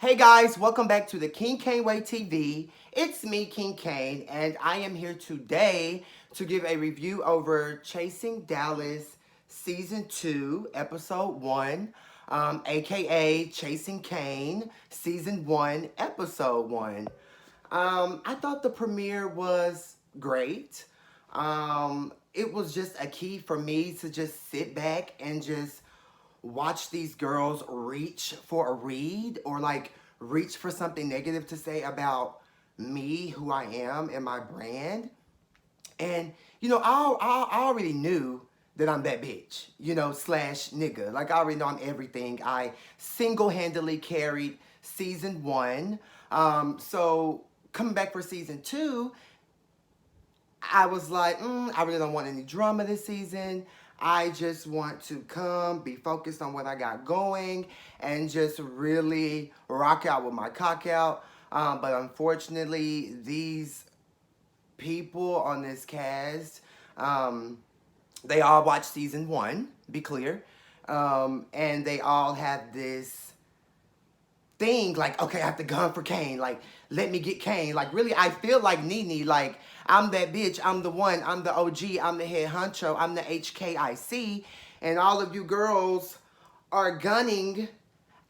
Hey guys, welcome back to the King Kane Way TV. It's me, King Kane, and I am here today to give a review over Chasing Dallas Season 2, Episode 1, aka Chasing Cain, Season 1, Episode 1. I thought the premiere was great. It was just a key for me to just sit back and just watch these girls reach for a read or like reach for something negative to say about me, who I am, and my brand. And I already knew that I'm that bitch, slash nigga. Like I already know I'm everything. I single-handedly carried season 1. So coming back for season 2, I was like, I really don't want any drama this season. I just want to come, be focused on what I got going, and just really rock out with my cock out. But unfortunately, these people on this cast, they all watched season 1, be clear. And they all have this thing like, okay, I have to gun for Kane. Like, let me get Kane. Like, really, I feel like Nene. Like, I'm that bitch. I'm the one. I'm the OG. I'm the head honcho. I'm the HKIC. And all of you girls are gunning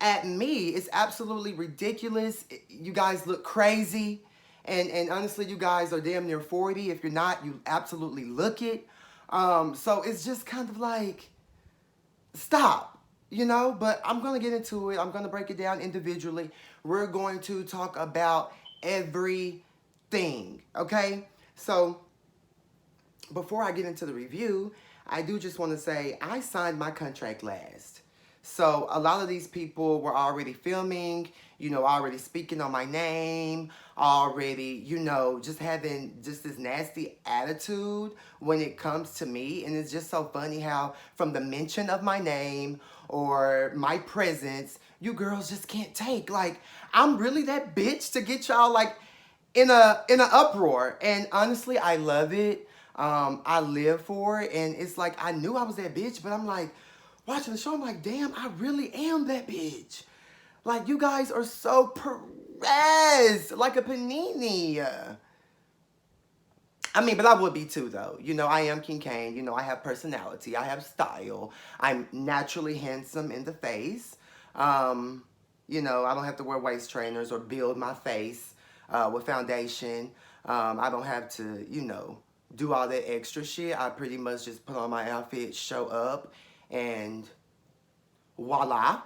at me. It's absolutely ridiculous. You guys look crazy. And honestly, you guys are damn near 40. If you're not, you absolutely look it. So it's just kind of like, stop, but I'm going to get into it. I'm going to break it down individually. We're going to talk about everything, okay? So before I get into the review, I do just want to say I signed my contract last. So a lot of these people were already filming, already speaking on my name, already, just having just this nasty attitude when it comes to me. And it's just so funny how from the mention of my name or my presence, you girls just can't take. Like, I'm really that bitch to get y'all like in an uproar. And honestly, I love it. I live for it. And it's like I knew I was that bitch, but I'm like, watching the show, I'm like, damn, I really am that bitch. Like, you guys are so Perez, like a panini. I mean, but I would be too, though. I am King Kane. I have personality. I have style. I'm naturally handsome in the face. I don't have to wear waist trainers or build my face with foundation. I don't have to, do all that extra shit. I pretty much just put on my outfit, show up, and voila.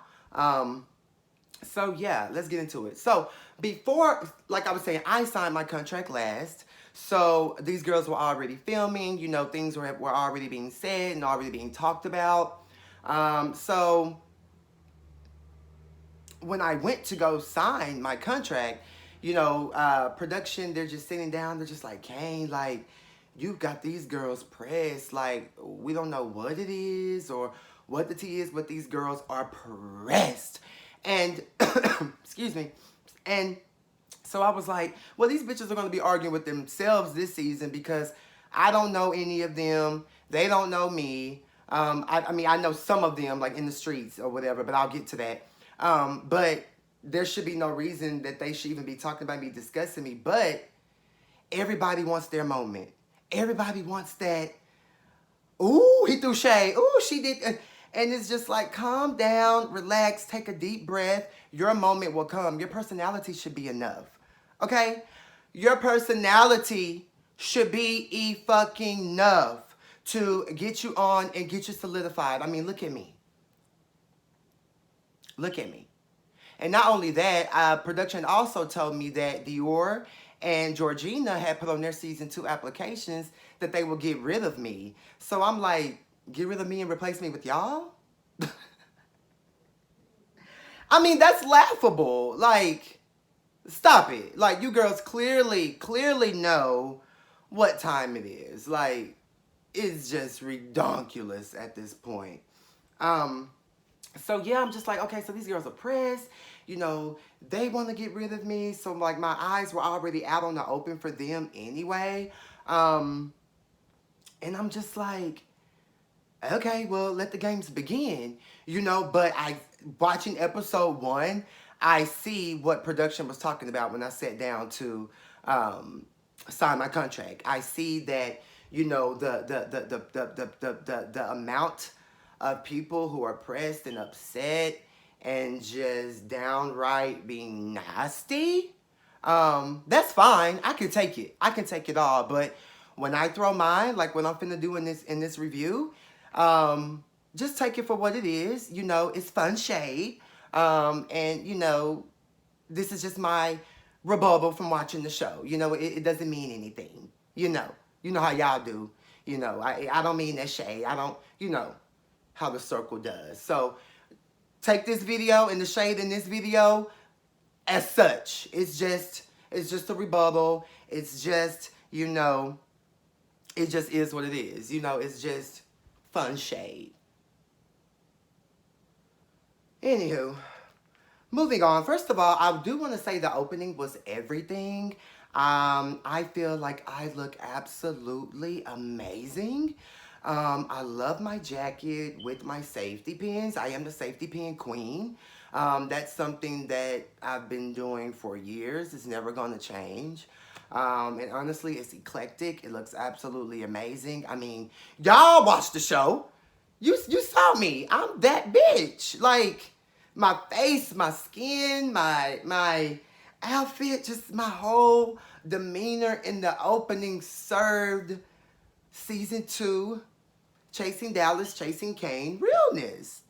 So yeah, let's get into it. So before, like I was saying, I signed my contract last. So these girls were already filming, things were already being said and already being talked about. So when I went to go sign my contract, production, they're just sitting down, they're just like, Kane, like, you got these girls pressed, like, we don't know what it is or what the tea is, but these girls are pressed. And, excuse me, and so I was like, well, these bitches are going to be arguing with themselves this season because I don't know any of them. They don't know me. I mean, I know some of them, like, in the streets or whatever, but I'll get to that. But there should be no reason that they should even be talking about me, discussing me. But everybody wants their moment. Everybody wants that, ooh, he threw shade. Ooh, she did. And it's just like, calm down, relax, take a deep breath. Your moment will come. Your personality should be enough. Okay? Your personality should be fucking enough to get you on and get you solidified. I mean, look at me. Look at me. And not only that, production also told me that Dior and Georgina had put on their season 2 applications that they will get rid of me. So I'm like, get rid of me and replace me with y'all? I mean, that's laughable. Like, stop it. Like, you girls clearly know what time it is. Like, it's just redonkulous at this point. So yeah, I'm just like, okay, so these girls are pressed. They want to get rid of me. So like my eyes were already out on the open for them anyway. And I'm just like, okay, well, let the games begin. But watching episode 1, I see what production was talking about when I sat down to sign my contract. I see that, you know, the amount of people who are pressed and upset and just downright being nasty. That's fine. I can take it. I can take it all. But when I throw mine, like what I'm finna do in this review, just take it for what it is. You know, it's fun shade. And you know, this is just my rebuttal from watching the show. You know, it doesn't mean anything. You know how y'all do. You know, I don't mean that shade. I don't, you know, how the circle does. So take this video and the shade in this video as such. It's just a rebuttal. It's just, you know, it just is what it is. You know, it's just fun shade. Anywho, moving on. First of all, I do want to say the opening was everything. I feel like I look absolutely amazing. I love my jacket with my safety pins. I am the safety pin queen. That's something that I've been doing for years. It's never going to change. And honestly, it's eclectic. It looks absolutely amazing. I mean, y'all watched the show. You saw me. I'm that bitch. Like, my face, my skin, my outfit, just my whole demeanor in the opening served season 2, Chasing Dallas, Chasing Cain realness.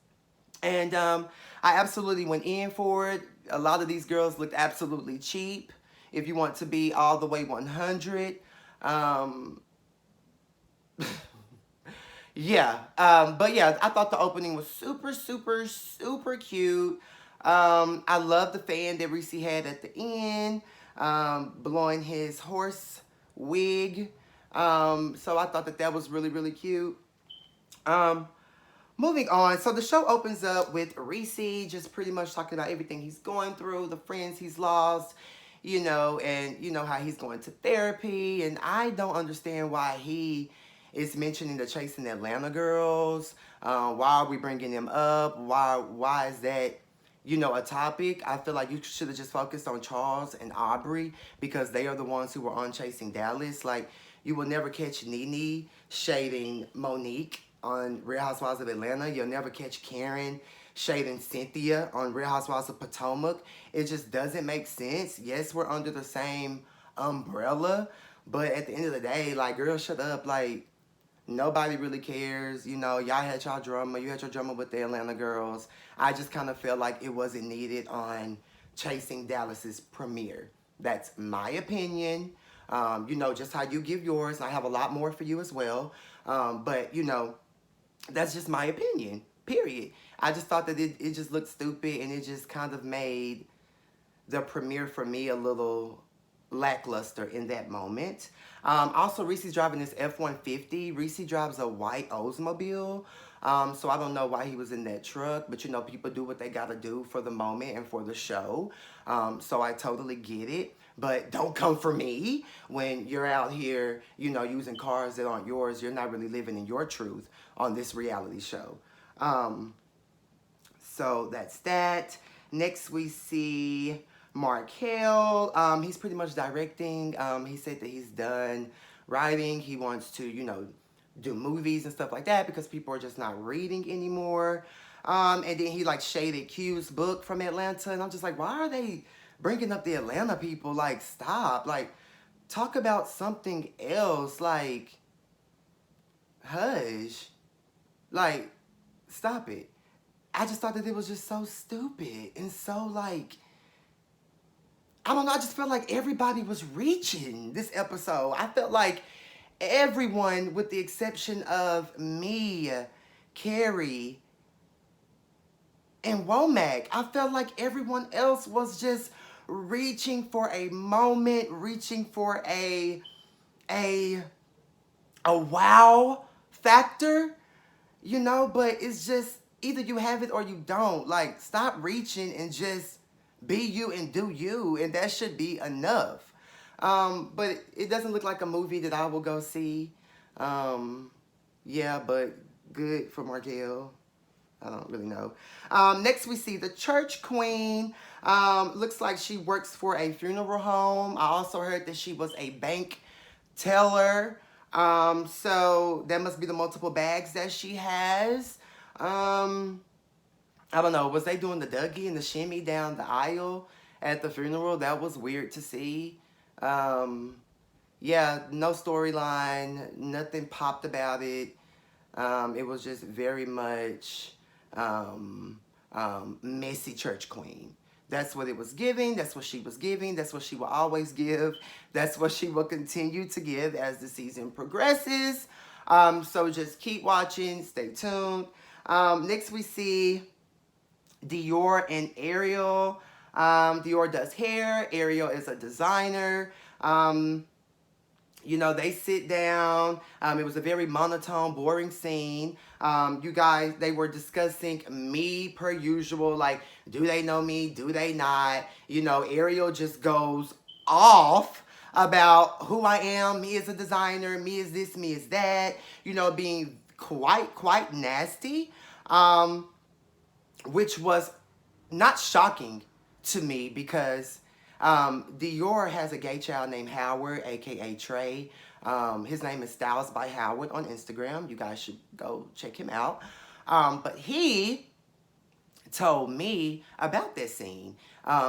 And I absolutely went in for it. A lot of these girls looked absolutely cheap. If you want to be all the way 100. Yeah, but yeah, I thought the opening was super, super, super cute. I love the fan that Reese had at the end, blowing his horse wig. So I thought that was really, really cute. Moving on, so the show opens up with Reese just pretty much talking about everything he's going through, the friends he's lost, you know, and you know how he's going to therapy. And I don't understand why he is mentioning the Chasing Atlanta girls. Why are we bringing them up? Why is that, you know, a topic? I feel like you should have just focused on Charles and Aubrey because they are the ones who were on Chasing Dallas. Like, you will never catch Nene shading Monique on Real Housewives of Atlanta. You'll never catch Karen shading Cynthia on Real Housewives of Potomac. It just doesn't make sense. Yes, we're under the same umbrella, but at the end of the day, like, girl, shut up. Like, nobody really cares. You know, y'all had y'all drama. You had your drama with the Atlanta girls. I just kind of feel like it wasn't needed on Chasing Dallas's premiere. That's my opinion. You know, just how you give yours. I have a lot more for you as well. But, you know, that's just my opinion, period. I just thought that it just looked stupid and it just kind of made the premiere for me a little lackluster in that moment. Also, Reese's driving this F-150. Reese drives a white Oldsmobile. So I don't know why he was in that truck, but you know, people do what they gotta do for the moment and for the show. So I totally get it. But don't come for me when you're out here, you know, using cars that aren't yours. You're not really living in your truth on this reality show. So that's that. Next we see Markel. He's pretty much directing. He said that he's done writing. He wants to, you know, do movies and stuff like that because people are just not reading anymore. And then he like shaded Q's book from Atlanta. And I'm just like, why are they bringing up the Atlanta people? Like, stop. Like, talk about something else. Like, hush. Like, stop it. I just thought that it was just so stupid and so like, I don't know, I just felt like everybody was reaching this episode. I felt like everyone, with the exception of me, Carrie, and Womack, I felt like everyone else was just reaching for a moment, reaching for a wow factor, you know, but it's just either you have it or you don't. Like, stop reaching and just be you and do you, and that should be enough. But it doesn't look like a movie that I will go see. Yeah, but good for Markel. I don't really know. Next, we see the church queen. Looks like she works for a funeral home. I also heard that she was a bank teller. So that must be the multiple bags that she has. I don't know. Was they doing the Dougie and the shimmy down the aisle at the funeral? That was weird to see. Um, yeah, no storyline, nothing popped about it. It was just very much messy church queen. That's what it was giving. That's what she was giving. That's what she will always give. That's what she will continue to give as the season progresses. So just keep watching. Stay tuned. Next we see Dior and Ariel. Dior does hair. Ariel is a designer. You know, they sit down. It was a very monotone, boring scene. You guys, they were discussing me per usual. Like, do they know me? Do they not? You know, Ariel just goes off about who I am. Me as a designer. Me as this. Me as that. You know, being quite nasty. Which was not shocking to me because Dior has a gay child named Howard, aka Trey. His name is Styles by Howard on Instagram. You guys should go check him out. But he told me about this scene.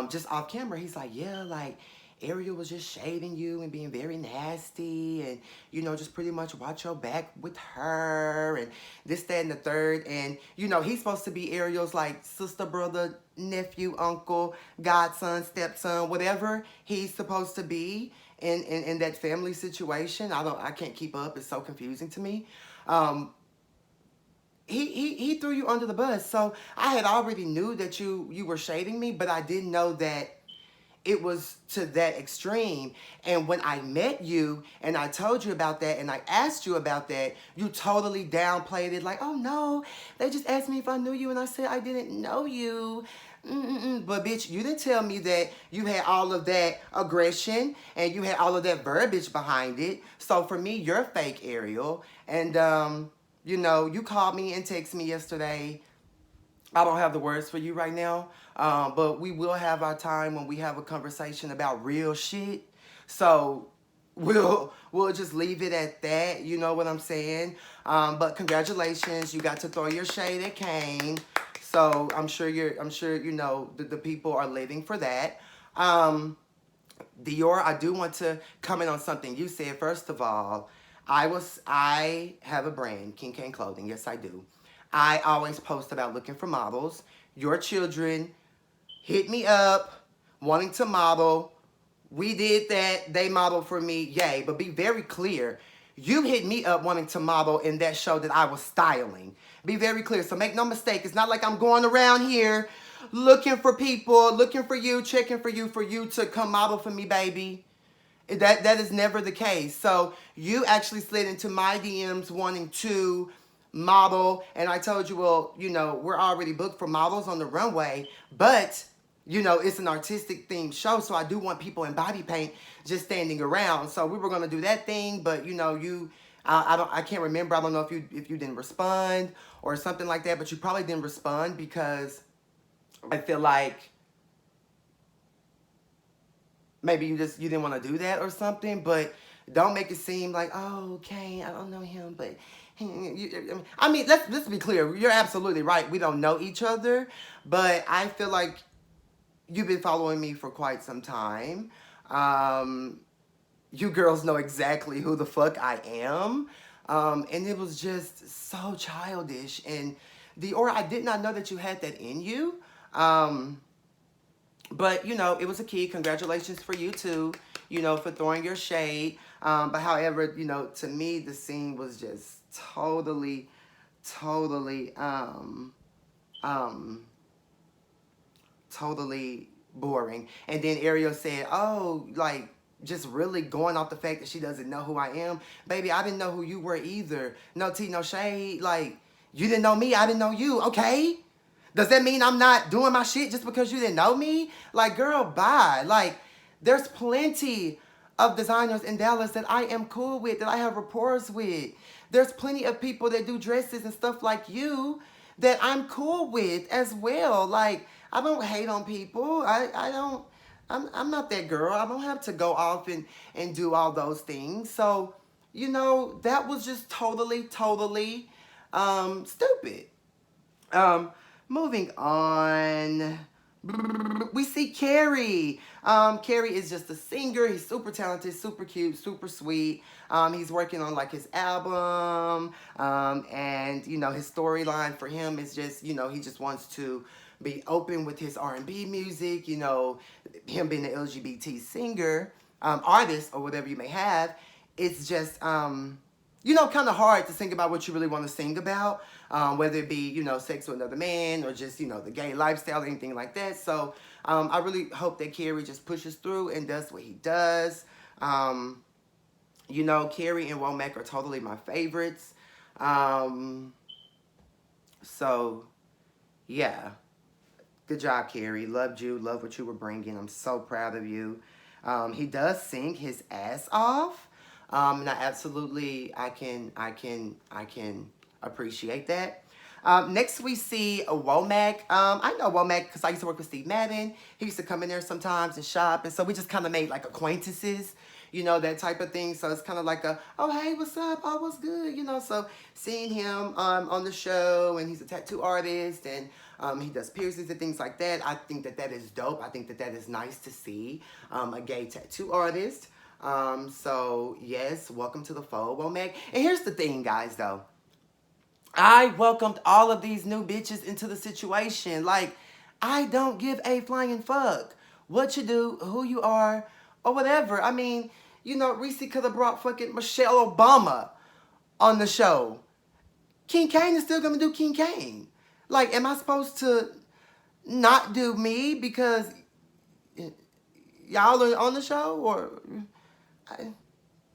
Just off camera, he's like, yeah, like Ariel was just shading you and being very nasty and, you know, just pretty much watch your back with her and this, that, and the third. And, you know, he's supposed to be Ariel's like sister, brother, nephew, uncle, godson, stepson, whatever he's supposed to be in that family situation. I can't keep up. It's so confusing to me. He threw you under the bus. So I had already knew that you were shading me, but I didn't know that it was to that extreme. And when I met you and I told you about that and I asked you about that, you totally downplayed it like, oh no, they just asked me if I knew you and I said I didn't know you. But bitch, you didn't tell me that you had all of that aggression and you had all of that verbiage behind it. So for me, you're fake, Ariel. And you know, you called me and texted me yesterday. I don't have the words for you right now, but we will have our time when we have a conversation about real shit. So we'll just leave it at that. You know what I'm saying? But congratulations, you got to throw your shade at Kane. So I'm sure you know the people are living for that. Dior, I do want to comment on something you said. First of all, I have a brand, King Cane Clothing. Yes, I do. I always post about looking for models. Your children hit me up wanting to model. We did that. They modeled for me. Yay. But be very clear. You hit me up wanting to model in that show that I was styling. Be very clear. So make no mistake. It's not like I'm going around here looking for people, looking for you, checking for you to come model for me, baby. That is never the case. So you actually slid into my DMs wanting to model, and I told you, well, you know, we're already booked for models on the runway, but you know, it's an artistic themed show, so I do want people in body paint just standing around. So we were gonna do that thing, but you know, I can't remember. I don't know if you didn't respond or something like that, but you probably didn't respond because I feel like maybe you didn't want to do that or something. But don't make it seem like, oh, okay, I don't know him, but I mean, let's be clear. You're absolutely right. We don't know each other, but I feel like you've been following me for quite some time. You girls know exactly who the fuck I am. And it was just so childish. And Dior, I did not know that you had that in you. But, you know, it was a key. Congratulations for you, too, you know, for throwing your shade. But however, you know, to me, the scene was just totally boring. And then Ariel said, oh, like, just really going off the fact that she doesn't know who I am. Baby, I didn't know who you were either. No tea, no shade. Like, you didn't know me, I didn't know you, okay? Does that mean I'm not doing my shit just because you didn't know me? Like, girl, bye. Like, there's plenty of designers in Dallas that I am cool with, that I have rapport with. There's plenty of people that do dresses and stuff like you that I'm cool with as well. Like, I don't hate on people. I don't, I'm not that girl. I don't have to go off and do all those things. So, you know, that was just totally stupid. Um, moving on. We see Carrie. Carrie is just a singer. He's super talented, super cute, super sweet. He's working on like his album. And you know, his storyline for him is just, you know, he just wants to be open with his R&B music. You know, him being an LGBT singer, artist, or whatever you may have. It's just you know, kind of hard to think about what you really want to sing about, whether it be, you know, sex with another man or just, you know, the gay lifestyle, anything like that. So I really hope that Carrie just pushes through and does what he does. You know, Carrie and Womack are totally my favorites. So, yeah. Good job, Carrie. Loved you. Love what you were bringing. I'm so proud of you. He does sing his ass off. And I can appreciate that. Next we see Womack. I know Womack because I used to work with Steve Madden. He used to come in there sometimes and shop, and so we just kind of made like acquaintances, you know, that type of thing. So it's kind of like a, oh hey, what's up? Oh, what's good? You know, so seeing him on the show, and he's a tattoo artist, and he does piercings and things like that. I think that is dope. I think that is nice to see a gay tattoo artist. So yes, welcome to the fold, Womack. And here's the thing, guys, though. I welcomed all of these new bitches into the situation. Like, I don't give a flying fuck what you do, who you are, or whatever. I mean, you know, Reese could have brought fucking Michelle Obama on the show. King Cain is still gonna do King Cain. Like, am I supposed to not do me because y'all are on the show? Or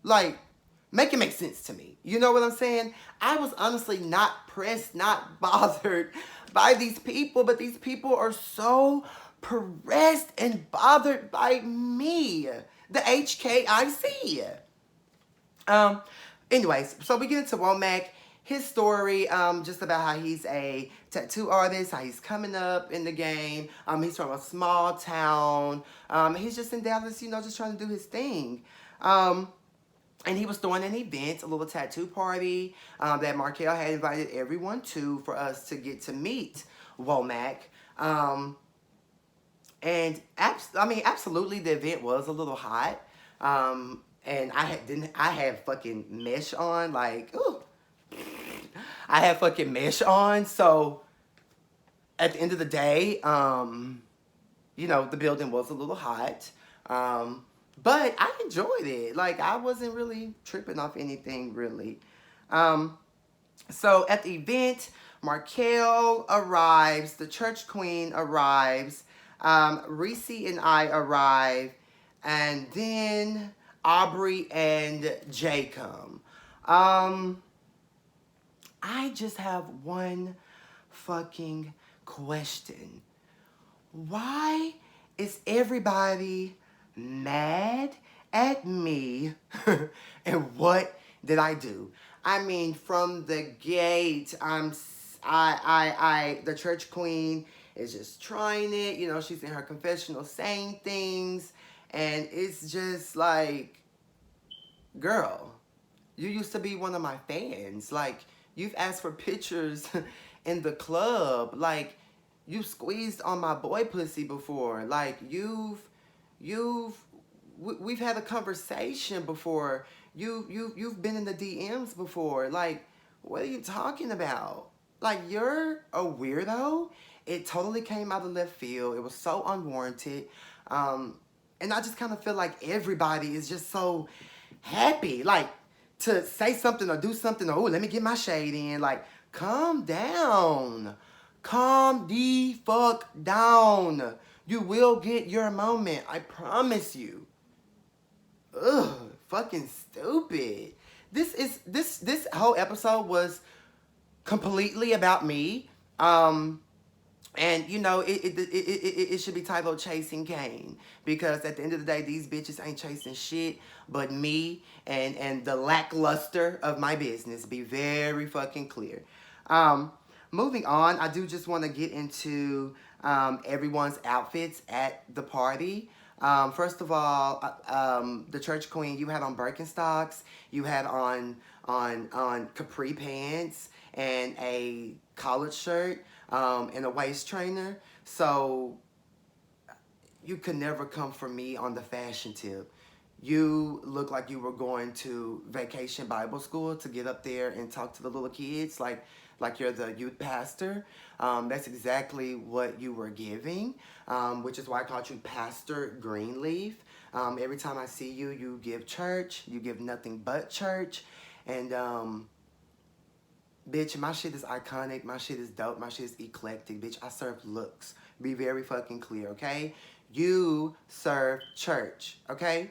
like, make it make sense to me. You know what I'm saying? I was honestly not pressed, not bothered by these people, but these people are so pressed and bothered by me, the HKIC. Anyways, so we get into Womack, his story, just about how he's a tattoo artist, how he's coming up in the game. He's from a small town. He's just in Dallas, you know, just trying to do his thing. And he was throwing an event, a little tattoo party that Markel had invited everyone to for us to get to meet Womack. And absolutely, the event was a little hot. And I had fucking mesh on, like, ooh. I had fucking mesh on, so at the end of the day, you know, the building was a little hot. But I enjoyed it. Like, I wasn't really tripping off anything, really. So at the event, Markel arrives, the church queen arrives, Reese and I arrive, and then Aubrey and Jay come. I just have one fucking question. Why is everybody mad at me? And what did I do? I mean, from the gate, the church queen is just trying it. You know, she's in her confessional saying things, and it's just like, girl, you used to be one of my fans. Like, you've asked for pictures in the club. Like, you squeezed on my boy pussy before. Like, we've had a conversation before. You've been in the DMs before. Like, what are you talking about? Like, you're a weirdo. It totally came out of left field. It was so unwarranted. And I just kind of feel like everybody is just so happy, like, to say something or do something, or, oh, let me get my shade in. Like, calm down. Calm the fuck down. You will get your moment. I promise you. Ugh, fucking stupid. This whole episode was completely about me. And, you know, it should be titled Chasing Cain. Because at the end of the day, these bitches ain't chasing shit but me and the lackluster of my business. Be very fucking clear. moving on, I do just want to get into everyone's outfits at the party. First of all, the church queen, you had on Birkenstocks, you had on capri pants and a collared shirt and a waist trainer. So you could never come for me on the fashion tip. You look like you were going to vacation Bible school to get up there and talk to the little kids like you're the youth pastor. That's exactly what you were giving, which is why I called you Pastor Greenleaf. Every time I see you, you give church. You give nothing but church. And, bitch, my shit is iconic. My shit is dope. My shit is eclectic. Bitch, I serve looks. Be very fucking clear, okay? You serve church, okay?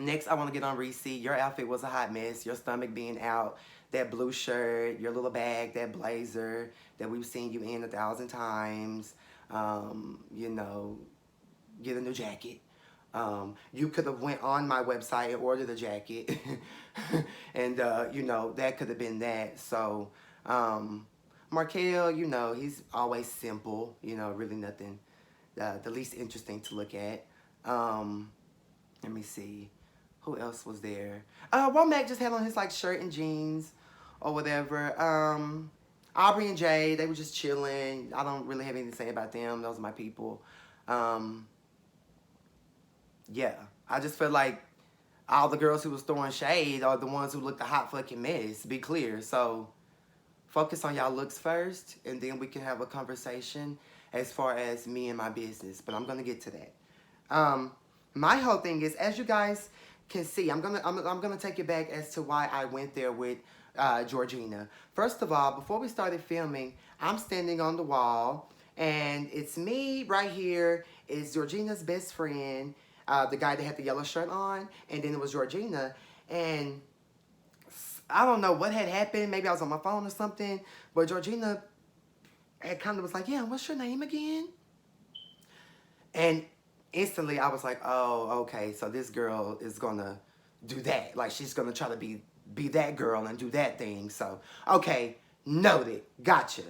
Next, I want to get on Reese. Your outfit was a hot mess. Your stomach being out, that blue shirt, your little bag, that blazer that we've seen you in 1,000 times. You know, get a new jacket. You could have went on my website and ordered a jacket. And, you know, that could have been that. So, Markel, you know, he's always simple. You know, really nothing, the least interesting to look at. Let me see. Who else was there? Womack just had on his like shirt and jeans or whatever. Aubrey and Jay, they were just chilling. I don't really have anything to say about them. Those are my people. Yeah, I just feel like all the girls who was throwing shade are the ones who looked a hot fucking mess. Be clear. So focus on y'all looks first, and then we can have a conversation as far as me and my business. But I'm gonna get to that. My whole thing is, as you guys can see, I'm gonna take you back as to why I went there with Georgina. First of all, before we started filming, I'm standing on the wall, and it's me right here. Is Georgina's best friend, the guy that had the yellow shirt on, and then it was Georgina, and I don't know what had happened. Maybe I was on my phone or something, but Georgina had kind of was like, "Yeah, what's your name again?" And instantly I was like, oh, okay, so this girl is gonna do that. Like, she's gonna try to be that girl and do that thing. So, okay, noted, gotcha.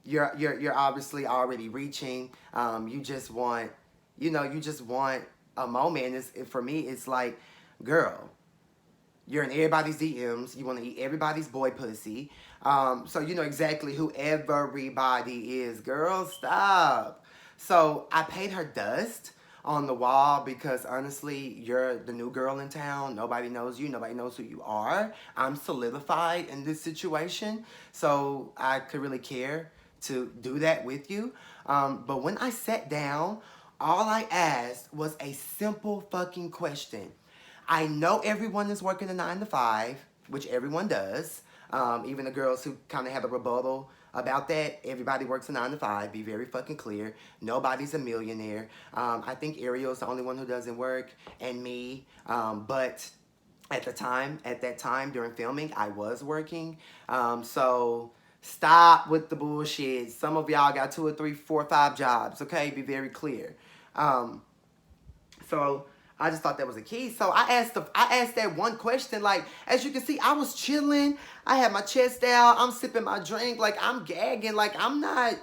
You're obviously already reaching. You just want, you know, you just want a moment. For me, it's like, girl, you're in everybody's DMs. You want to eat everybody's boy pussy. So you know exactly who everybody is. Girl, stop. So I paid her dust on the wall because honestly, you're the new girl in town. Nobody knows you. Nobody knows who you are. I'm solidified in this situation. So I could really care to do that with you. But when I sat down, all I asked was a simple fucking question. I know everyone is working a 9 to 5, which everyone does. Even the girls who kind of have a rebuttal about that, everybody works a 9 to 5. Be very fucking clear. Nobody's a millionaire. I think Ariel's the only one who doesn't work, and me. But at that time during filming, I was working. So stop with the bullshit. Some of y'all got 2 or 3, 4, 5 jobs. Okay, be very clear. So I just thought that was a key. So I asked that one question. Like, as you can see, I was chilling. I had my chest out. I'm sipping my drink. Like, I'm gagging. Like, I'm not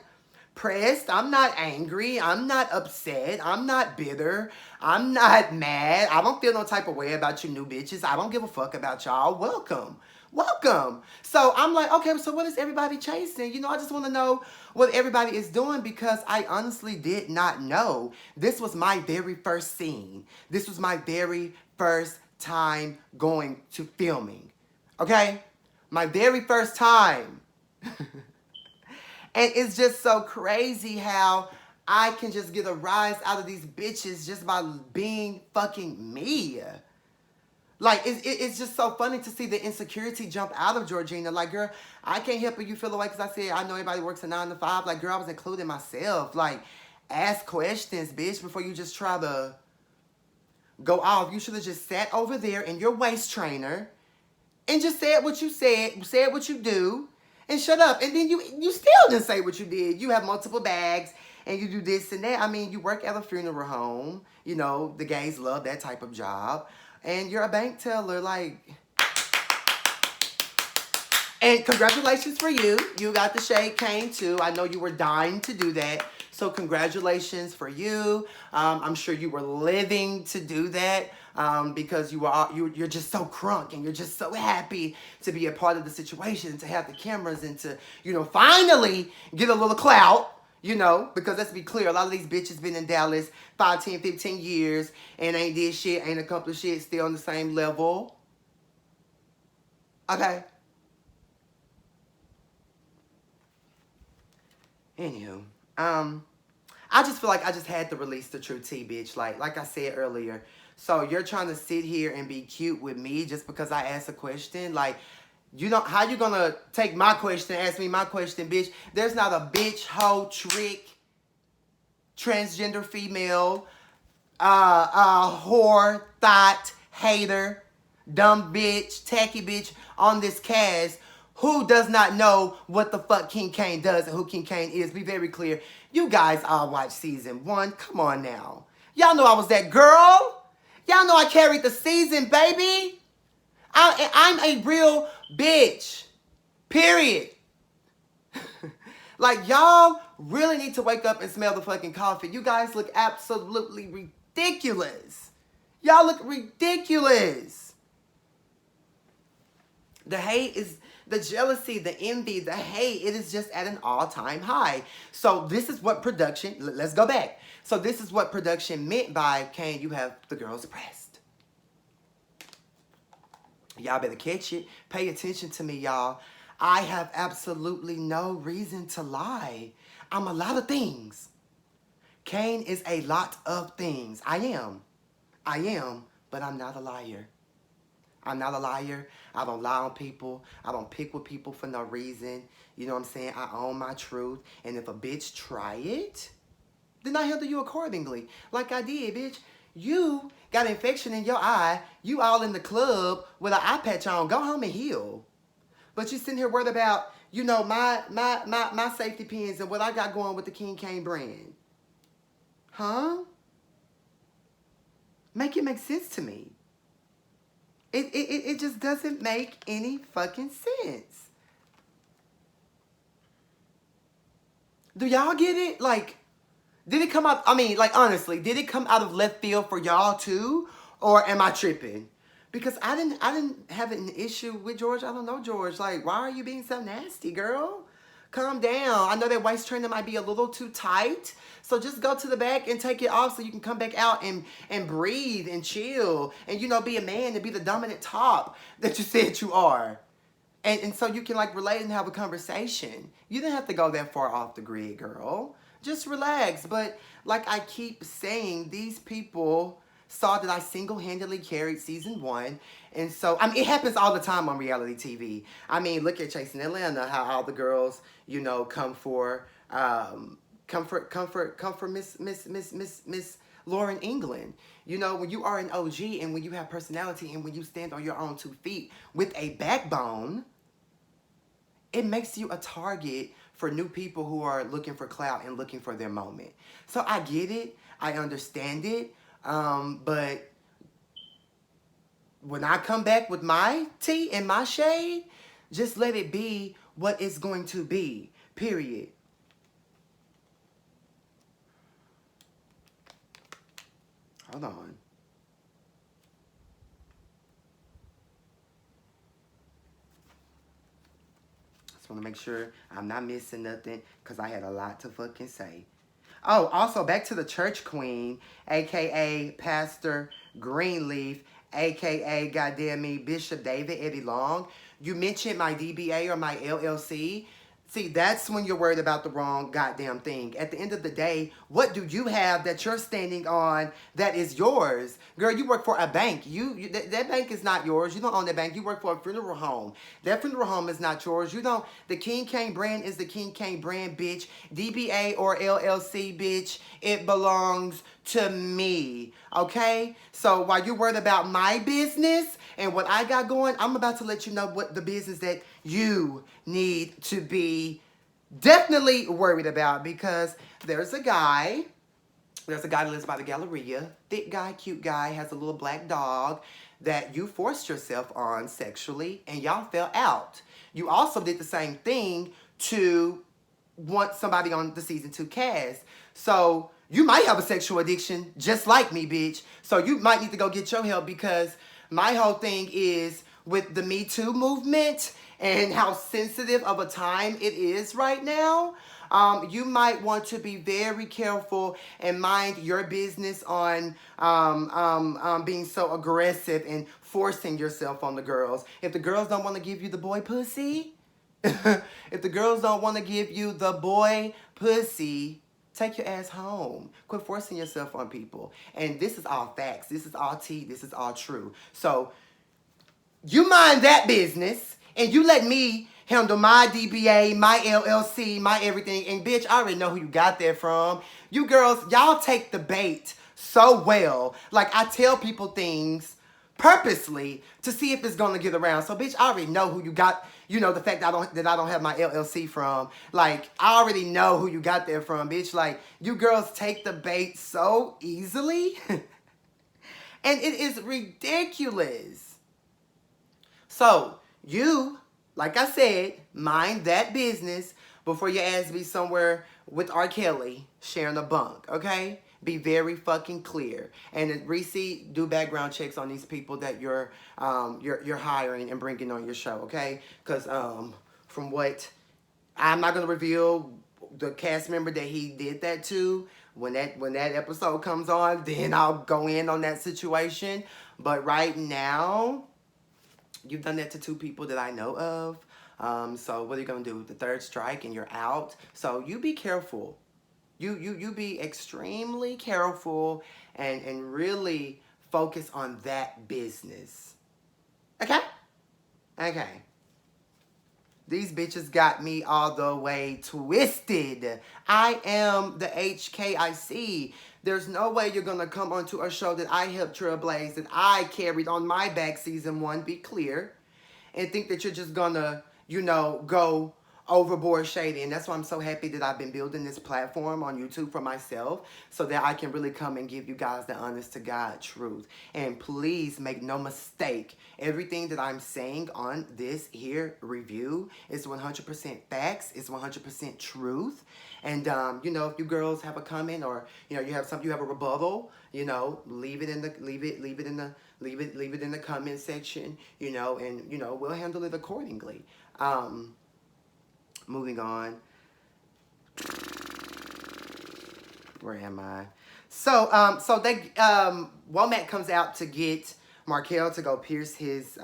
pressed. I'm not angry. I'm not upset. I'm not bitter. I'm not mad. I don't feel no type of way about you new bitches. I don't give a fuck about y'all. Welcome. Welcome. So I'm like, okay, so what is everybody chasing? You know, I just want to know what everybody is doing because I honestly did not know. This was my very first scene. This was my very first time going to filming. Okay? My very first time. And it's just so crazy how I can just get a rise out of these bitches just by being fucking me. Like, it's just so funny to see the insecurity jump out of Georgina. Like, girl, I can't help you feel away because I said I know everybody works a 9 to 5. Like, girl, I was including myself. Like, ask questions, bitch, before you just try to go off. You should have just sat over there in your waist trainer and just said what you said what you do, and shut up. And then you still didn't say what you did. You have multiple bags, and you do this and that. I mean, you work at a funeral home. You know, the gays love that type of job. And you're a bank teller, like, And congratulations for you. You got the shade cane too. I know you were dying to do that. So congratulations for you. I'm sure you were living to do that because you're just so crunk and you're just so happy to be a part of the situation, to have the cameras and to, finally get a little clout. Because let's be clear, a lot of these bitches been in Dallas 5, 10, 15 years and ain't did shit, ain't accomplished shit, still on the same level. Okay. Anywho, I just feel like I just had to release the true tea, bitch. Like I said earlier. So you're trying to sit here and be cute with me just because I asked a question? Like, how you gonna take my question, ask me my question, bitch? There's not a bitch, hoe, trick, transgender female, whore, thought, hater, dumb bitch, tacky bitch on this cast who does not know what the fuck King Cain does and who King Cain is. Be very clear. You guys all watched season 1. Come on now. Y'all know I was that girl. Y'all know I carried the season, baby. I'm a real bitch. Period. Like, y'all really need to wake up and smell the fucking coffee. You guys look absolutely ridiculous. Y'all look ridiculous. The hate is, the jealousy, the envy, the hate, it is just at an all-time high. So this is what production, let's go back. So this is what production meant by, Cain, you have the girls pressed. Y'all better catch it. Pay attention to me, y'all. I have absolutely no reason to lie. I'm a lot of things. Cain is a lot of things. I am, but I'm not a liar. I'm not a liar. I don't lie on people. I don't pick with people for no reason. You know what I'm saying? I own my truth. And if a bitch try it, then I handle you accordingly. Like I did, bitch. You got an infection in your eye. You all in the club with an eye patch on. Go home and heal. But you sitting here worried about, my safety pins and what I got going with the King Cain brand. Huh? Make it make sense to me. It just doesn't make any fucking sense. Do y'all get it? Like, did it come out, honestly, did it come out of left field for y'all too? Or am I tripping? Because I didn't have an issue with George. I don't know George. Like, why are you being so nasty, girl? Calm down. I know that waist trainer might be a little too tight. So just go to the back and take it off so you can come back out and breathe and chill. And, be a man and be the dominant top that you said you are. And so you can, relate and have a conversation. You didn't have to go that far off the grid, girl. Just relax. But like I keep saying, these people saw that I single-handedly carried season 1. And so, it happens all the time on reality TV. Look at Chasing Atlanta, how all the girls, come for Miss Lauren England. When you are an OG and when you have personality and when you stand on your own 2 feet with a backbone, it makes you a target for new people who are looking for clout and looking for their moment. So I get it. I understand it. But when I come back with my tea and my shade, just let it be what it's going to be. Period. Hold on. Just want to make sure I'm not missing nothing because I had a lot to fucking say. Oh, also back to the church queen, a.k.a. Pastor Greenleaf, a.k.a. goddamn me, Bishop David Eddie Long. You mentioned my DBA or my LLC. See, that's when you're worried about the wrong goddamn thing. At the end of the day, what do you have that you're standing on that is yours? Girl, you work for a bank. That bank is not yours. You don't own that bank. You work for a funeral home. That funeral home is not yours. The King Cain brand is the King Cain brand, bitch. DBA or LLC, bitch, it belongs to me, okay? So while you're worried about my business and what I got going, I'm about to let you know what the business that you need to be definitely worried about, because there's a guy that lives by the Galleria, thick guy, cute guy, has a little black dog that you forced yourself on sexually and y'all fell out. you also did the same thing to want somebody on the season 2 cast. So you might have a sexual addiction just like me, bitch. So you might need to go get your help, because my whole thing is with the Me Too movement and how sensitive of a time it is right now. You might want to be very careful and mind your business on being so aggressive and forcing yourself on the girls. If the girls don't want to give you the boy pussy, if the girls don't want to give you the boy pussy, take your ass home. Quit forcing yourself on people. And this is all facts. This is all tea. This is all true. So you mind that business, and you let me handle my DBA, my LLC, my everything. And bitch, I already know who you got that from. You girls, y'all take the bait so well. Like, I tell people things purposely to see if it's gonna get around. So bitch, I already know who you got. You know, the fact that I don't have my LLC from. Like, I already know who you got there from, bitch. Like, you girls take the bait so easily. And it is ridiculous. So, you, like I said, mind that business before your ass be somewhere with R. Kelly sharing a bunk, okay? Be very fucking clear. And Reese, do background checks on these people that you're hiring and bringing on your show, okay? Because from what, I'm not gonna reveal the cast member that he did that to. When that episode comes on, then I'll go in on that situation. But right now, you've done that to 2 people that I know of. So what are you gonna do? The 3rd strike and you're out. So you be careful. You be extremely careful and really focus on that business. Okay? Okay. These bitches got me all the way twisted. I am the HKIC. There's no way you're going to come onto a show that I helped trailblaze, that I carried on my back season 1, be clear, and think that you're just going to, you know, go overboard shady. And that's why I'm so happy that I've been building this platform on YouTube for myself, so that I can really come and give you guys the honest to God truth. And please make no mistake, everything that I'm saying on this here review is 100% facts, it's 100% truth. And you know, if you girls have a comment, or you know, you have a rebuttal, you know, leave it in the comment section, you know, and you know, we'll handle it accordingly. Moving on. Where am I? So Womack comes out to get Markel to go pierce his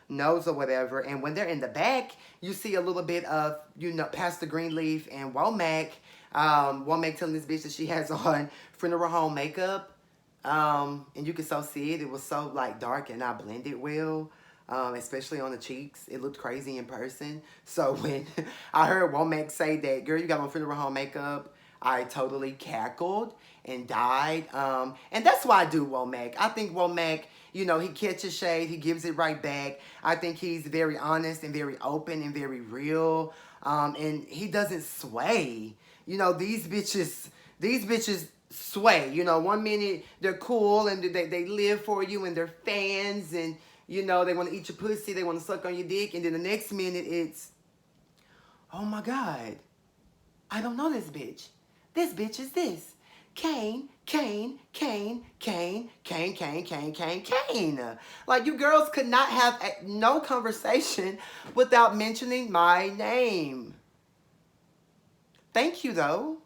nose or whatever, and when they're in the back, you see a little bit of, you know, Pastor Greenleaf and Womack. Womack telling this bitch that she has on funeral home makeup, and you can so see it. It was so like dark and not blended well. Especially on the cheeks. It looked crazy in person. So when I heard Womack say that, girl, you got on funeral home makeup, I totally cackled and died. And that's why I do Womack. I think Womack, you know, he catches shade, he gives it right back. I think he's very honest and very open and very real. And he doesn't sway. You know, these bitches sway. You know, one minute they're cool and they live for you and they're fans, and you know, they want to eat your pussy, they want to suck on your dick, and then the next minute it's, oh my God, I don't know this bitch. This bitch is this. Cain, Cain, Cain, Cain, Cain, Cain, Cain, Cain, Cain. Like, you girls could not have no conversation without mentioning my name. Thank you, though.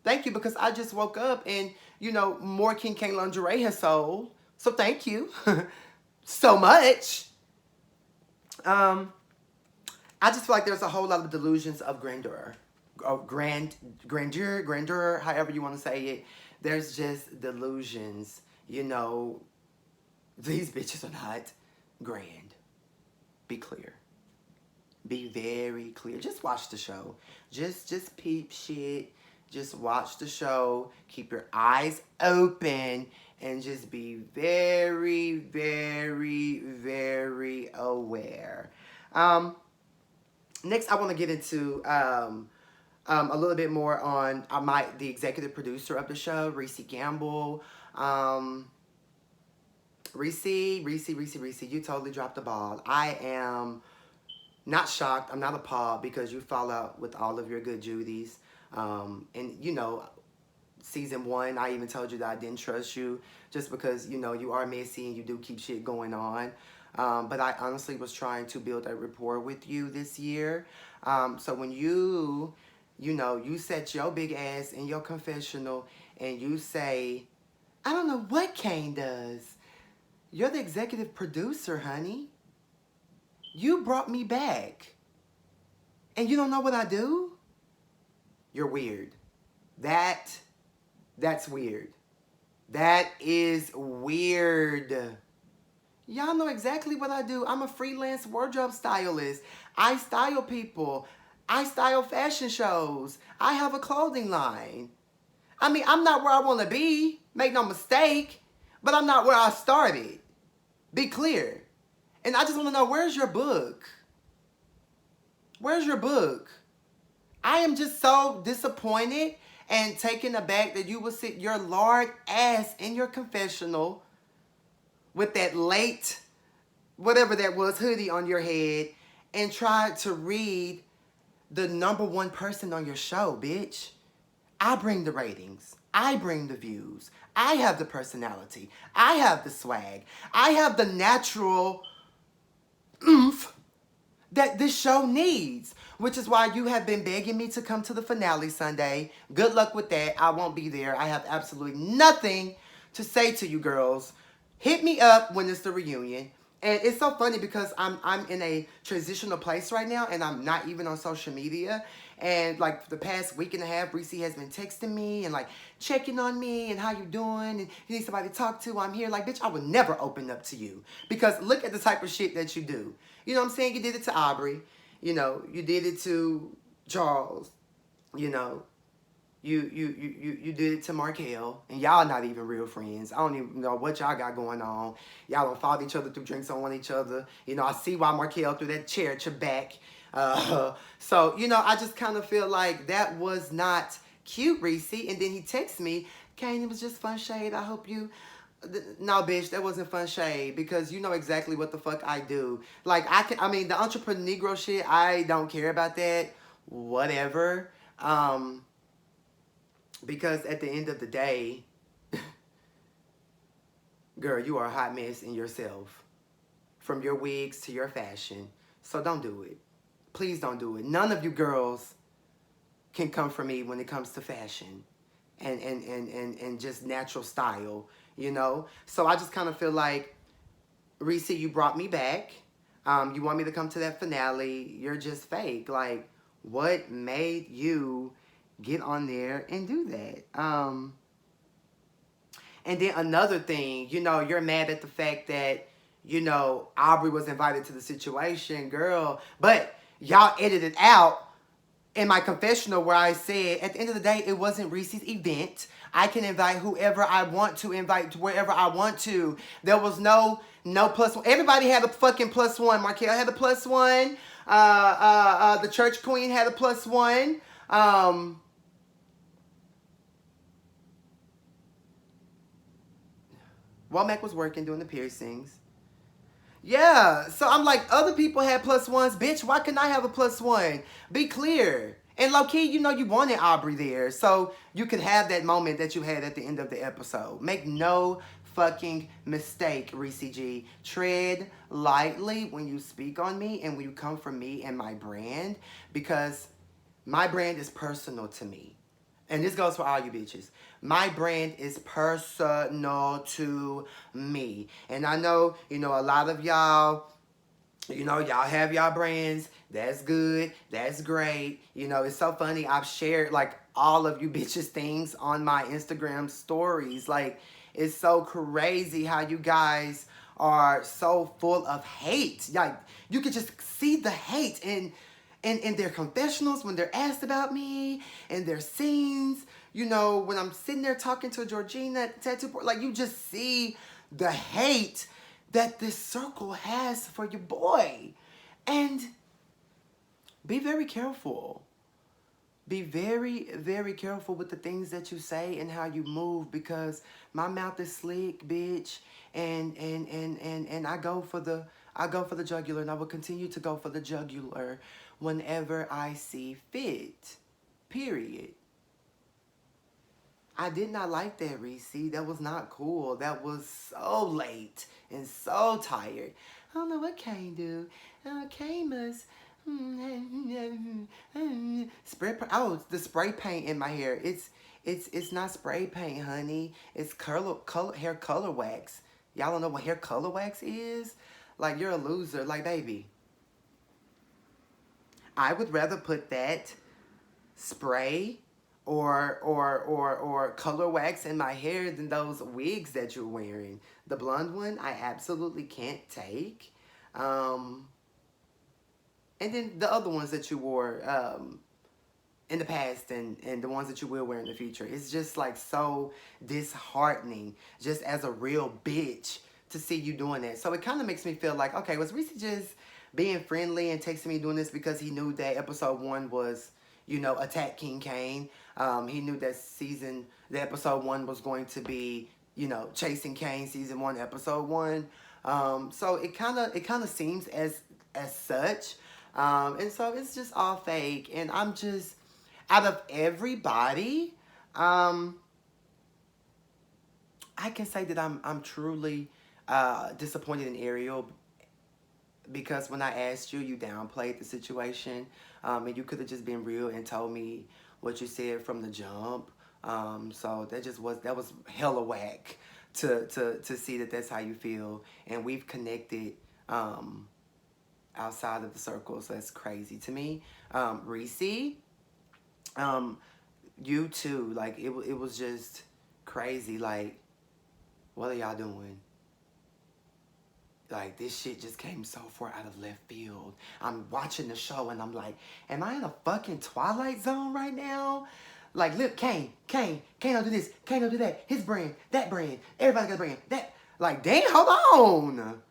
Thank you, because I just woke up and, you know, more King Cain lingerie has sold. So thank you. So much. I just feel like there's a whole lot of delusions of grandeur. Grandeur, however you want to say it. There's just delusions. You know, these bitches are not grand. Be clear. Be very clear. Just watch the show. Just peep shit. Just watch the show. Keep your eyes open. And just be very, very, very aware. Next, I want to get into a little bit more on the executive producer of the show, Reese Gamble. Reese, you totally dropped the ball. I am not shocked. I'm not appalled because you fall out with all of your good Judies. And, you know, season 1, I even told you that I didn't trust you just because, you know, you are messy and you do keep shit going on. But I honestly was trying to build a rapport with you this year. So when you know, you set your big ass in your confessional and you say, I don't know what Cain does. You're the executive producer, honey. You brought me back. And you don't know what I do? You're weird. That's weird. That is weird. Y'all know exactly what I do. I'm a freelance wardrobe stylist. I style people. I style fashion shows. I have a clothing line. I mean, I'm not where I want to be. Make no mistake. But I'm not where I started. Be clear. And I just want to know, where's your book? Where's your book? I am just so disappointed and taken aback that you would sit your lard ass in your confessional with that late, whatever that was, hoodie on your head and try to read the #1 person on your show, bitch. I bring the ratings. I bring the views. I have the personality. I have the swag. I have the natural oomph that this show needs, which is why you have been begging me to come to the finale Sunday. Good luck with that. I won't be there. I have absolutely nothing to say to you girls. Hit me up when it's the reunion. And it's so funny because I'm in a transitional place right now and I'm not even on social media. And like for the past week and a half, Reese has been texting me and like checking on me and how you doing and you need somebody to talk to. I'm here. Like, bitch, I would never open up to you because look at the type of shit that you do. You know what I'm saying? You did it to Aubrey. You know, you did it to Charles. You know, you did it to Markel, and y'all not even real friends. I don't even know what y'all got going on. Y'all don't follow each other through drinks on each other. You know, I see why Markel threw that chair at your back. So, you know, I just kind of feel like that was not cute, Reese. And then he texts me, Cain, it was just fun shade. I hope you... No, bitch, that wasn't fun shade because you know exactly what the fuck I do. Like, I mean, the entrepreneur Negro shit, I don't care about that. Whatever. Because at the end of the day, girl, you are a hot mess in yourself. From your wigs to your fashion. So don't do it. Please don't do it. None of you girls can come for me when it comes to fashion and just natural style, you know? So I just kind of feel like, Reese, you brought me back. You want me to come to that finale. You're just fake. Like, what made you get on there and do that? And then another thing, you know, you're mad at the fact that, you know, Aubrey was invited to the situation, girl. But y'all edited out in my confessional where I said, at the end of the day, it wasn't Reese's event. I can invite whoever I want to invite to wherever I want to. There was no +1. Everybody had a fucking +1. Markel had a +1. The church queen had a +1. Womack was working doing the piercings. Yeah, so I'm like, other people had +1s. Bitch, why couldn't I have a +1? Be clear. And low-key, you know you wanted Aubrey there. So you could have that moment that you had at the end of the episode. Make no fucking mistake, Reese G. Tread lightly when you speak on me and when you come for me and my brand. Because my brand is personal to me. And this goes for all you bitches. My brand is personal to me. And I know, you know, a lot of y'all, you know, y'all have y'all brands. That's good. That's great. You know, it's so funny. I've shared, like, all of you bitches' things on my Instagram stories. Like, it's so crazy how you guys are so full of hate. Like, you could just see the hate in their confessionals when they're asked about me, and their scenes, you know, when I'm sitting there talking to Georgina at the tattoo parlor, like, you just see the hate that this circle has for your boy. And be very careful. Be very, very careful with the things that you say and how you move, because my mouth is slick, bitch, and I go for the I go for the jugular, and I will continue to go for the jugular whenever I see fit. Period. I did not like that, Reese. That was not cool. That was so late and so tired. I don't know what Kane do. Kane must spray. Oh, the spray paint in my hair. It's not spray paint, honey. It's hair color wax. Y'all don't know what hair color wax is? Like, you're a loser. Like, baby, I would rather put that spray or color wax in my hair than those wigs that you're wearing. The blonde one, I absolutely can't take. And then the other ones that you wore in the past and the ones that you will wear in the future. It's just like so disheartening just as a real bitch to see you doing that. So it kind of makes me feel like, okay, was Reese just being friendly and texting me doing this because he knew that episode 1 was, you know, Attack King Cain. He knew that episode 1 was going to be, you know, Chasing Cain season 1, episode 1. So it kind of seems as such. And so it's just all fake. And I'm just, out of everybody, I can say that I'm truly disappointed in Ariel, because when I asked you, you downplayed the situation, and you could have just been real and told me what you said from the jump. So that was hella whack to see that that's how you feel, and we've connected outside of the circle, so that's crazy to me. Reese, you too, like it was just crazy. Like, what are y'all doing? Like, this shit just came so far out of left field. I'm watching the show and I'm like, am I in a fucking Twilight Zone right now? Like, look, Cain don't do this, Cain don't do that. His brand, that brand, everybody got a brand, that. Like, damn, hold on.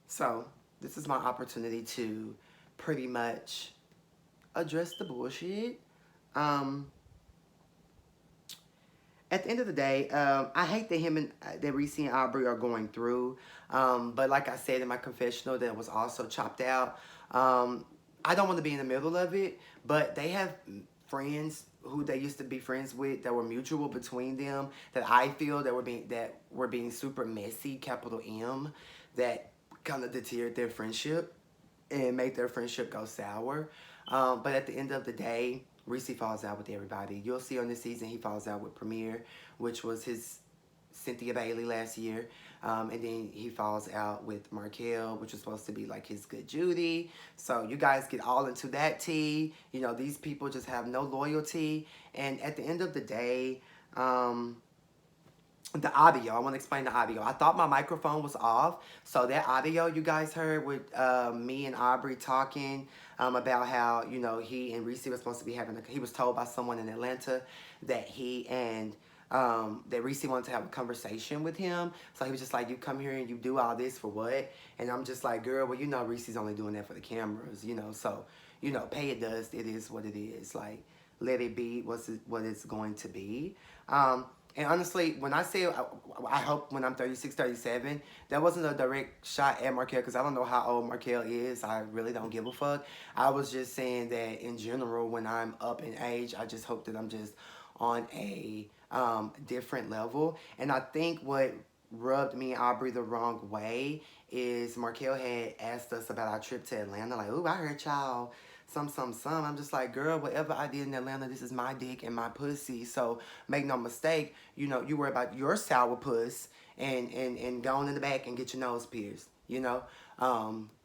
So, this is my opportunity to pretty much address the bullshit. At the end of the day, I hate that Reese and Aubrey are going through. But like I said in my confessional that was also chopped out, I don't want to be in the middle of it, but they have friends who they used to be friends with that were mutual between them, that I feel that were being super messy, capital M, that kind of deterred their friendship and made their friendship go sour. But at the end of the day, Reese falls out with everybody. You'll see on this season he falls out with Premier, which was his Cynthia Bailey last year. And then he falls out with Markel, which was supposed to be like his good Judy. So you guys get all into that tea. You know, these people just have no loyalty. And at the end of the day, the audio, I want to explain the audio. I thought my microphone was off. So that audio you guys heard with me and Aubrey talking about how, you know, he and Reese were supposed to be having he was told by someone in Atlanta that he and that Reese wanted to have a conversation with him. So he was just like, you come here and you do all this for what? And I'm just like, girl, well, you know, Reese's only doing that for the cameras, you know. So, you know, pay it dust. It is what it is. Like, let it be what it's going to be. And honestly, when I say I hope when I'm 36, 37, that wasn't a direct shot at Markel, because I don't know how old Markel is. I really don't give a fuck. I was just saying that in general, when I'm up in age, I just hope that I'm just on a different level. And I think what rubbed me and Aubrey the wrong way is Markel had asked us about our trip to Atlanta. Like, ooh, I heard y'all some. I'm just like, girl, whatever I did in Atlanta, this is my dick and my pussy. So make no mistake, you know, you worry about your sour puss and going in the back and get your nose pierced, you know,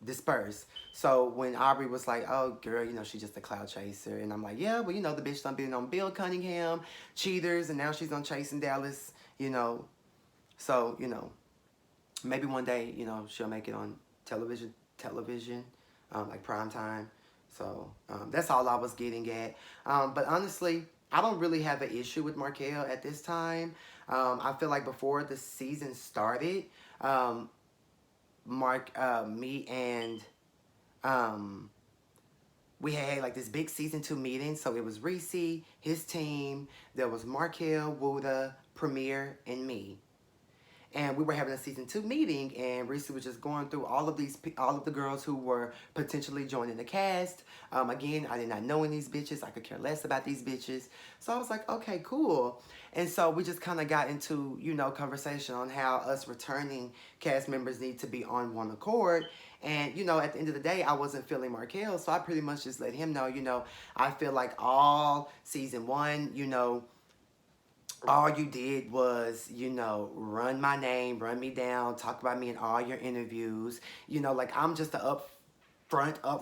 disperse. So when Aubrey was like, oh, girl, you know, she's just a cloud chaser. And I'm like, yeah, well, you know, the bitch done been on Bill Cunningham, Cheaters, and now she's on Chasing Dallas, you know. So, you know, maybe one day, you know, she'll make it on television, like prime time. So that's all I was getting at. But honestly, I don't really have an issue with Markel at this time. I feel like before the season started, me and we had like this big season 2 meeting. So it was Reese, his team, there was Markel, Wuda, Premier, and me. and we were having a season 2 meeting, and Reese was just going through all of the girls who were potentially joining the cast. Again, I did not know any of these bitches. I could care less about these bitches. So I was like, okay, cool. And so we just kind of got into, you know, conversation on how us returning cast members need to be on one accord. And, you know, at the end of the day, I wasn't feeling Markel, so I pretty much just let him know, you know, I feel like all season 1, you know, all you did was, you know, run my name, run me down, talk about me in all your interviews. You know, like, I'm just a up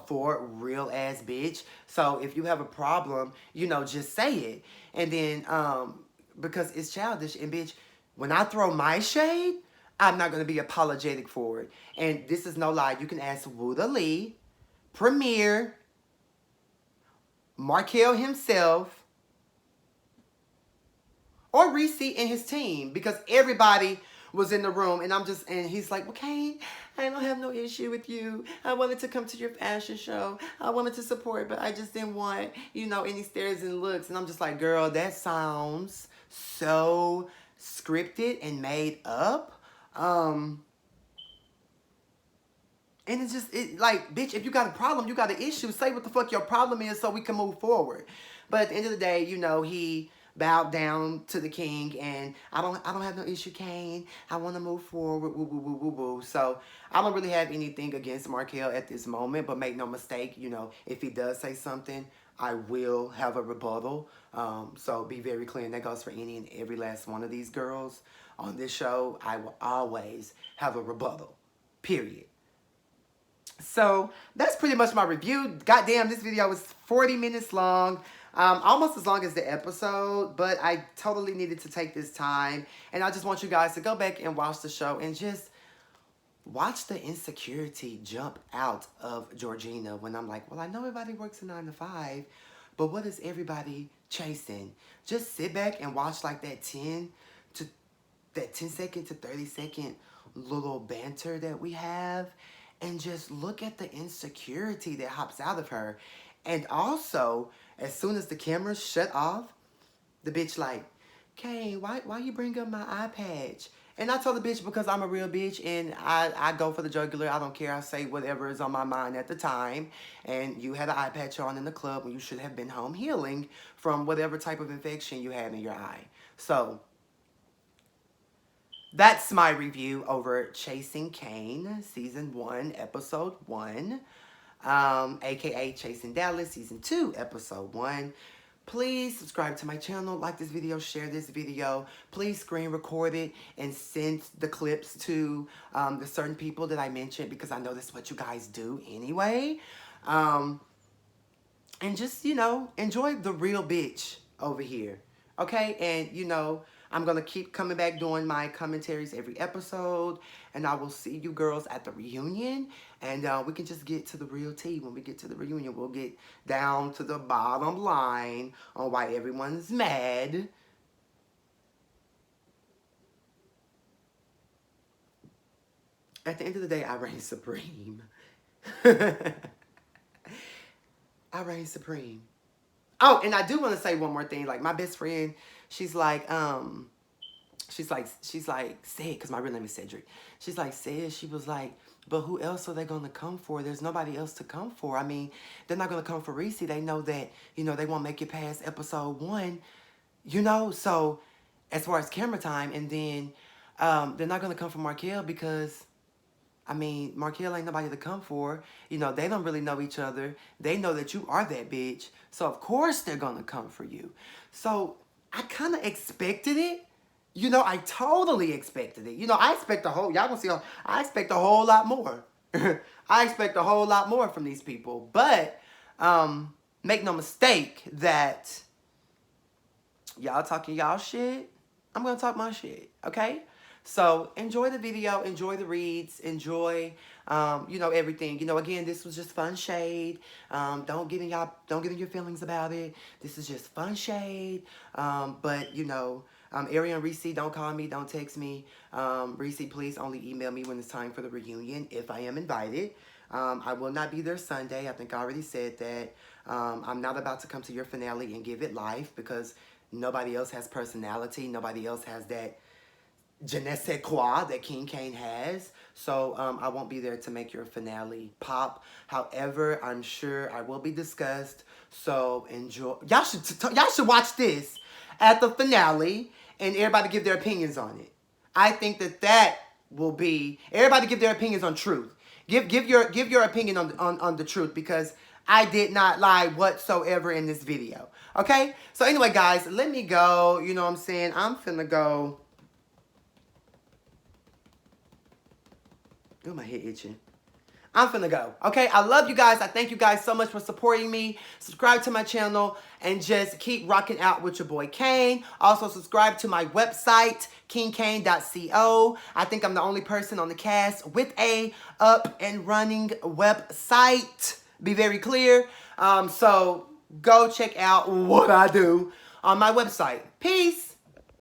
for real ass bitch. So if you have a problem, you know, just say it. And then, because it's childish, and bitch, when I throw my shade, I'm not going to be apologetic for it. And this is no lie. You can ask Wuda Lee, Premier, Markel himself, or Reese and his team, because everybody was in the room, and he's like, well, Kane, I don't have no issue with you. I wanted to come to your fashion show. I wanted to support, but I just didn't want, you know, any stares and looks. And I'm just like, girl, that sounds so scripted and made up. And it's just, like, bitch, if you got a problem, you got an issue, say what the fuck your problem is so we can move forward. But at the end of the day, you know, he bowed down to the king, and I don't have no issue, Kane. I want to move forward, woo, woo, woo, woo, woo. So I don't really have anything against Markel at this moment, but make no mistake, you know, if he does say something, I will have a rebuttal. So be very clear, and that goes for any and every last one of these girls on this show. I will always have a rebuttal, period. So that's pretty much my review. Goddamn, this video was 40 minutes long. Almost as long as the episode, but I totally needed to take this time. And I just want you guys to go back and watch the show and just watch the insecurity jump out of Georgina when I'm like, well, I know everybody works a 9 to 5, but what is everybody chasing? Just sit back and watch like that 10 second to 30-second little banter that we have, and just look at the insecurity that hops out of her. And also, as soon as the cameras shut off, the bitch like, Kane, why you bring up my eye patch? And I told the bitch, because I'm a real bitch, and I go for the jugular. I don't care. I say whatever is on my mind at the time. And you had an eye patch on in the club when you should have been home healing from whatever type of infection you had in your eye. So that's my review over Chasing Cain, Season 1, Episode 1. AKA Chasing Dallas, Season 2, Episode 1. Please subscribe to my channel, like this video, share this video. Please screen record it and send the clips to the certain people that I mentioned, because I know that's what you guys do anyway. And just, you know, enjoy the real bitch over here. Okay? And, you know, I'm going to keep coming back doing my commentaries every episode. And I will see you girls at the reunion. And we can just get to the real tea. When we get to the reunion, we'll get down to the bottom line on why everyone's mad. At the end of the day, I reign supreme. I reign supreme. Oh, and I do want to say one more thing. Like, my best friend, she's like, Sid, because my real name is Cedric. She's like, Sid, she was like, but who else are they going to come for? There's nobody else to come for. I mean, they're not going to come for Reese. They know that, you know, they won't make it past episode 1, you know? So, as far as camera time, and then they're not going to come for Markel because, I mean, Markel ain't nobody to come for. You know, they don't really know each other. They know that you are that bitch. So, of course, they're going to come for you. So, I kind of expected it. You know, I totally expected it. You know, I expect a whole, y'all gonna see, I expect a whole lot more. I expect a whole lot more from these people. But, make no mistake that y'all talking y'all shit, I'm gonna talk my shit, okay? So, enjoy the video, enjoy the reads, enjoy, you know, everything. You know, again, this was just fun shade. Don't get in your feelings about it. This is just fun shade. But, you know, Ariel and Reese, don't call me, don't text me. Reese, please only email me when it's time for the reunion, if I am invited. I will not be there Sunday. I think I already said that. I'm not about to come to your finale and give it life, because nobody else has personality. Nobody else has that je ne sais quoi that King Kane has. So I won't be there to make your finale pop. However, I'm sure I will be discussed. So enjoy. Y'all should watch this at the finale and everybody give their opinions on it. I think that will be everybody give their opinions on truth. Give your opinion on the truth, because I did not lie whatsoever in this video. Okay? So anyway, guys, let me go. You know what I'm saying? I'm finna go. Ooh, my head itching. I'm finna go. Okay? I love you guys. I thank you guys so much for supporting me. Subscribe to my channel and just keep rocking out with your boy Kane. Also, subscribe to my website, KingCain.co. I think I'm the only person on the cast with a up and running website. Be very clear. So go check out what I do on my website. Peace.